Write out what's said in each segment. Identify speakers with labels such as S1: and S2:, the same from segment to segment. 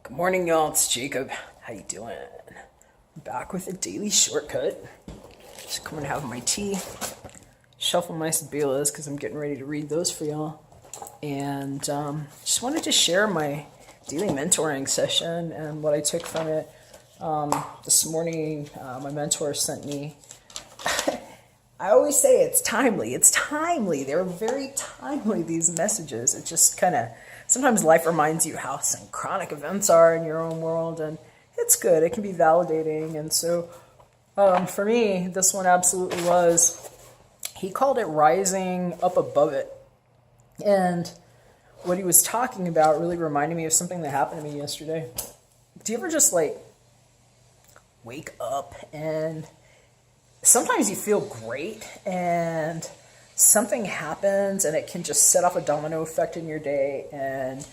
S1: Good morning, y'all. It's Jacob. How you doing? I'm back with a daily shortcut. Just coming to have my tea, shuffle my Sabelas because I'm getting ready to read those for y'all. And just wanted to share my daily mentoring session and what I took from it. This morning, my mentor sent me. I always say it's timely. It's timely. They're very timely, these messages. It just kind of, sometimes life reminds you how synchronic events are in your own world, and it's good. It can be validating. And so for me, this one absolutely was. He called it rising up above it. And what he was talking about really reminded me of something that happened to me yesterday. Do you ever just wake up and sometimes you feel great and something happens and it can just set off a domino effect in your day? And,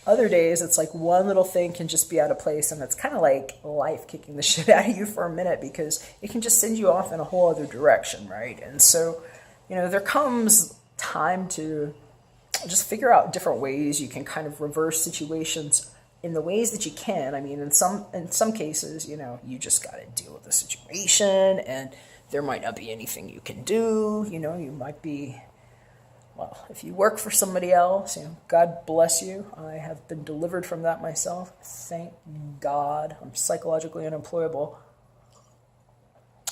S1: other days it's like one little thing can just be out of place and it's kind of like life kicking the shit out of you for a minute because it can just send you off in a whole other direction, right? And so, there comes time to just figure out different ways you can kind of reverse situations in the ways that you can. I mean, in some cases, you just got to deal with the situation and there might not be anything you can do. You might be, well, if you work for somebody else, God bless you. I have been delivered from that myself. Thank God. I'm psychologically unemployable.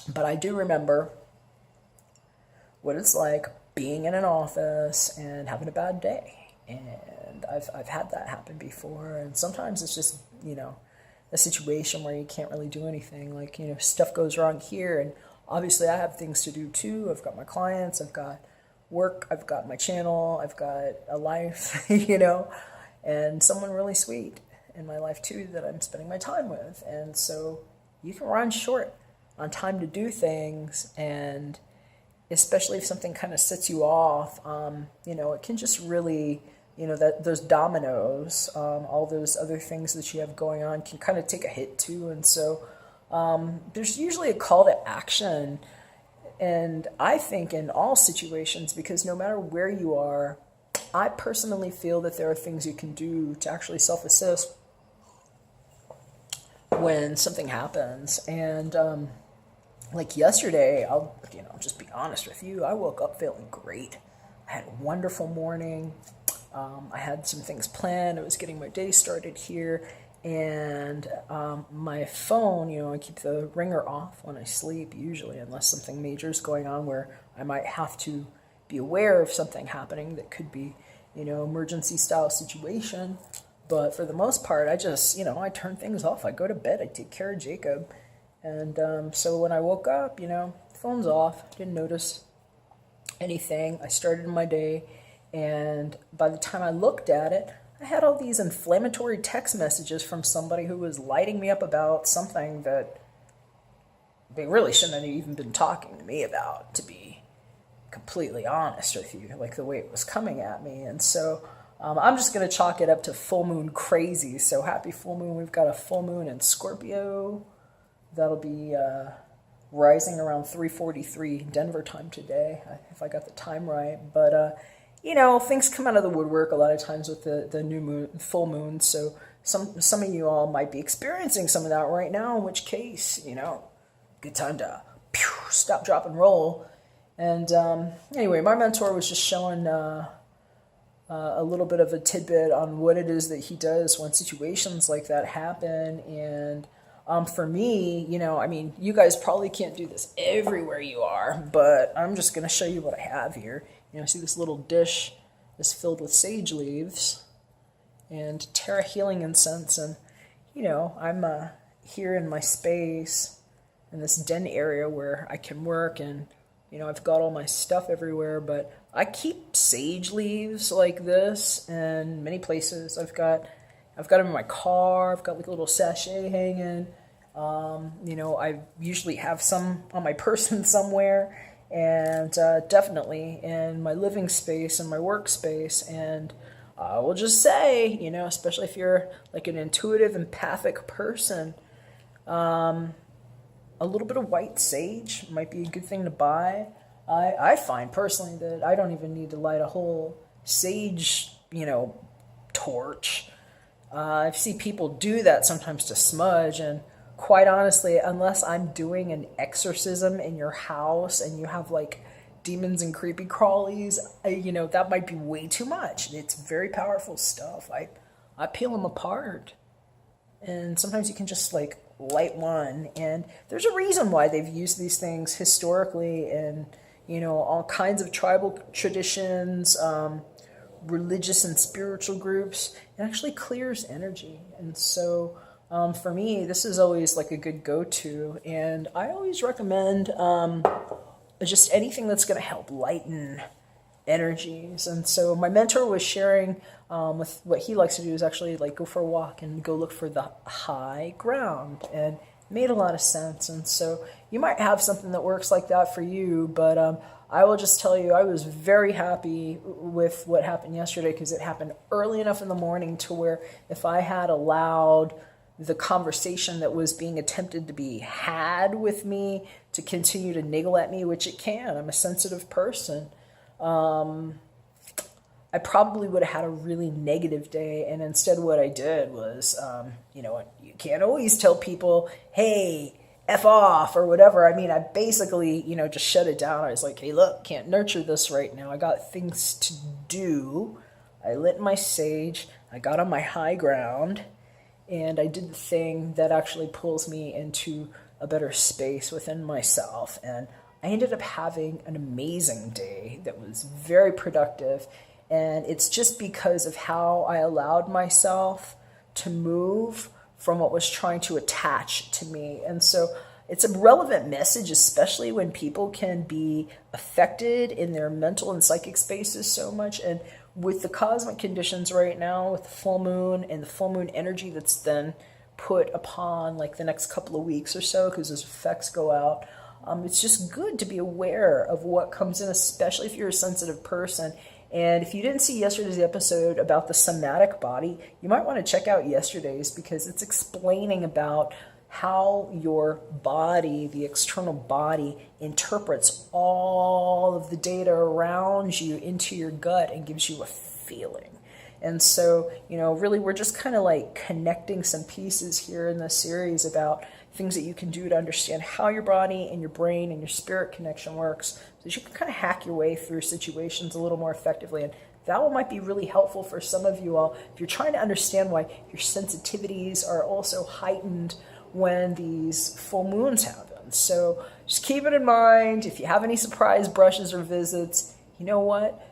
S1: But I do remember what it's like being in an office and having a bad day. And I've had that happen before. And sometimes it's just, a situation where you can't really do anything. Stuff goes wrong here. And obviously I have things to do too. I've got my clients, I've got work, I've got my channel, I've got a life, and someone really sweet in my life too that I'm spending my time with. And so you can run short on time to do things, and especially if something kind of sets you off, it can just really, those dominoes, all those other things that you have going on can kind of take a hit too. And so there's usually a call to action. And I think in all situations, because no matter where you are, I personally feel that there are things you can do to actually self-assist when something happens. And like yesterday, I'll just be honest with you, I woke up feeling great. I had a wonderful morning. I had some things planned. I was getting my day started here. And my phone, I keep the ringer off when I sleep, usually, unless something major is going on where I might have to be aware of something happening that could be, emergency style situation. But for the most part, I just, I turn things off. I go to bed. I take care of Jacob. And so when I woke up, phone's off. Didn't notice anything. I started my day. And by the time I looked at it, I had all these inflammatory text messages from somebody who was lighting me up about something that they really shouldn't have even been talking to me about, to be completely honest with you, like the way it was coming at me. And so I'm just going to chalk it up to full moon crazy. So happy full moon. We've got a full moon in Scorpio. That'll be rising around 3:43 Denver time today, if I got the time right. But things come out of the woodwork a lot of times with the new moon, full moon. So some of you all might be experiencing some of that right now, in which case, good time to stop, drop, and roll. And anyway, my mentor was just showing a little bit of a tidbit on what it is that he does when situations like that happen. And for me, you guys probably can't do this everywhere you are, but I'm just going to show you what I have here. See this little dish is filled with sage leaves and Terra healing incense. And, I'm here in my space in this den area where I can work, and, I've got all my stuff everywhere, but I keep sage leaves like this in many places. I've got them in my car. I've got like a little sachet hanging. I usually have some on my person somewhere. And definitely in my living space and my workspace. And I will just say, especially if you're like an intuitive, empathic person, a little bit of white sage might be a good thing to buy. I find personally that I don't even need to light a whole sage, torch. I see people do that sometimes to smudge, and quite honestly, unless I'm doing an exorcism in your house and you have like demons and creepy crawlies, that might be way too much. It's very powerful stuff. I peel them apart, and sometimes you can just like light one, and there's a reason why they've used these things historically in all kinds of tribal traditions, religious and spiritual groups. It actually clears energy. And so for me, this is always like a good go-to, and I always recommend just anything that's going to help lighten energies. And so my mentor was sharing with what he likes to do is actually like go for a walk and go look for the high ground, and it made a lot of sense. And so you might have something that works like that for you, but I will just tell you, I was very happy with what happened yesterday, because it happened early enough in the morning to where if I had allowed the conversation that was being attempted to be had with me to continue to niggle at me, which it can, I'm a sensitive person, I probably would have had a really negative day. And instead what I did was, you can't always tell people, hey, F off or whatever. I mean, I basically, just shut it down. I was like, hey, look, can't nurture this right now. I got things to do. I lit my sage. I got on my high ground, and I did the thing that actually pulls me into a better space within myself. And I ended up having an amazing day that was very productive. And it's just because of how I allowed myself to move from what was trying to attach to me. And so it's a relevant message, especially when people can be affected in their mental and psychic spaces so much. And with the cosmic conditions right now, with the full moon and the full moon energy that's then put upon like the next couple of weeks or so, because those effects go out, it's just good to be aware of what comes in, especially if you're a sensitive person. And if you didn't see yesterday's episode about the somatic body, you might want to check out yesterday's, because it's explaining about how your body, the external body, interprets all of the data around you into your gut and gives you a feeling. And so, really we're just kind of like connecting some pieces here in this series about things that you can do to understand how your body and your brain and your spirit connection works, so that you can kind of hack your way through situations a little more effectively. And that one might be really helpful for some of you all if you're trying to understand why your sensitivities are also heightened when these full moons happen. So just keep it in mind. If you have any surprise brushes or visits, you know what?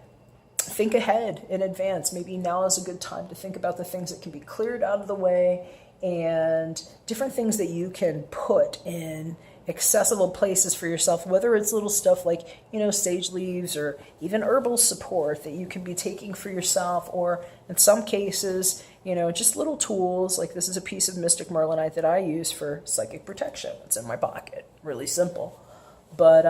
S1: Think ahead in advance. Maybe now is a good time to think about the things that can be cleared out of the way, and different things that you can put in accessible places for yourself, whether it's little stuff like, sage leaves, or even herbal support that you can be taking for yourself, or in some cases, just little tools. Like this is a piece of mystic merlinite that I use for psychic protection. It's in my pocket, really simple. But,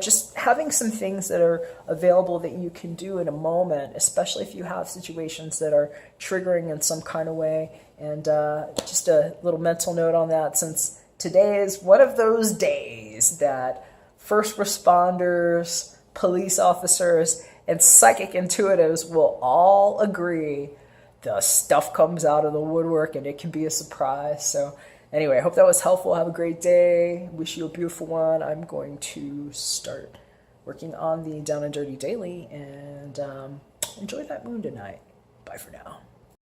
S1: just having some things that are available that you can do in a moment, especially if you have situations that are triggering in some kind of way. And just a little mental note on that, since today is one of those days that first responders, police officers, and psychic intuitives will all agree the stuff comes out of the woodwork, and it can be a surprise. So anyway, I hope that was helpful. Have a great day. Wish you a beautiful one. I'm going to start working on the Down and Dirty Daily, and enjoy that moon tonight. Bye for now.